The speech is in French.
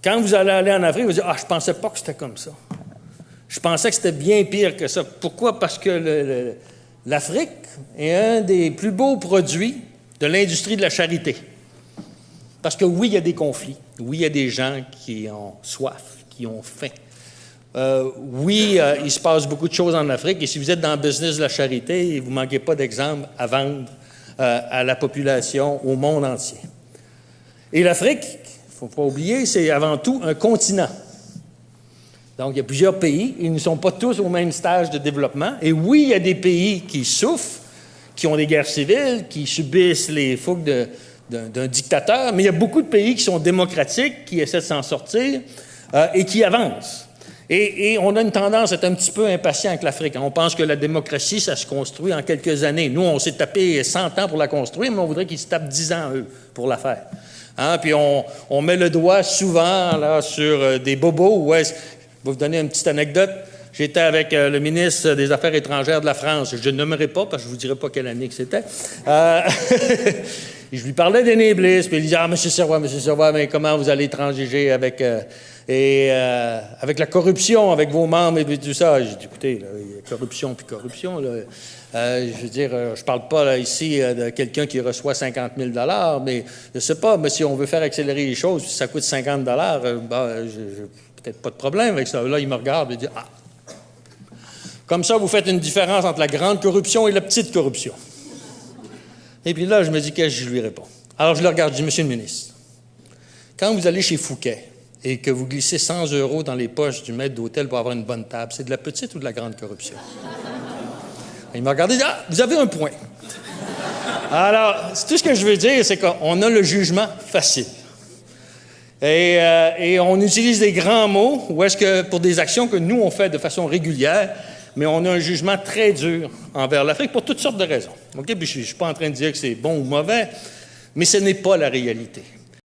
Quand vous allez aller en Afrique, vous dites « Ah, je ne pensais pas que c'était comme ça. Je pensais que c'était bien pire que ça. » Pourquoi? Parce que l'Afrique est un des plus beaux produits de l'industrie de la charité. Parce que oui, il y a des conflits. Oui, il y a des gens qui ont soif, qui ont faim. Oui, il se passe beaucoup de choses en Afrique. Et si vous êtes dans le business de la charité, vous ne manquez pas d'exemples à vendre à la population, au monde entier. Et l'Afrique, il ne faut pas oublier, c'est avant tout un continent. Donc, il y a plusieurs pays. Ils ne sont pas tous au même stage de développement. Et oui, il y a des pays qui souffrent, qui ont des guerres civiles, qui subissent les fougues d'un dictateur, mais il y a beaucoup de pays qui sont démocratiques, qui essaient de s'en sortir et qui avancent. Et on a une tendance à être un petit peu impatient avec l'Afrique. On pense que la démocratie, ça se construit en quelques années. Nous, on s'est tapé 100 ans pour la construire, mais on voudrait qu'ils se tapent 10 ans, eux, pour la faire. Hein? Puis on met le doigt souvent là, sur des bobos. Ouais, je vais vous donner une petite anecdote. J'étais avec le ministre des Affaires étrangères de la France. Je ne nommerai pas, parce que je ne vous dirai pas quelle année que c'était. Je lui parlais des néblisses, puis il disait « Ah, M. Servois, mais comment vous allez transiger avec la corruption, avec vos membres et tout ça? » J'ai dit « Écoutez, là, il y a corruption puis corruption. Là. Je veux dire, je ne parle pas là, ici de quelqu'un qui reçoit 50 000 $, mais je ne sais pas, mais si on veut faire accélérer les choses, si ça coûte 50 $, j'ai peut-être pas de problème avec ça. » Là, il me regarde et dit « Ah, comme ça, vous faites une différence entre la grande corruption et la petite corruption. » Et puis là, je me dis, qu'est-ce que je lui réponds? Alors, je le regarde, je dis, « Monsieur le ministre, quand vous allez chez Fouquet et que vous glissez 100 € dans les poches du maître d'hôtel pour avoir une bonne table, c'est de la petite ou de la grande corruption? » Il m'a regardé et dit, « Ah, vous avez un point. » Alors, tout ce que je veux dire, c'est qu'on a le jugement facile. Et on utilise des grands mots, ou est-ce que pour des actions que nous, on fait de façon régulière, mais on a un jugement très dur envers l'Afrique pour toutes sortes de raisons. Okay? Puis je ne suis pas en train de dire que c'est bon ou mauvais, mais ce n'est pas la réalité.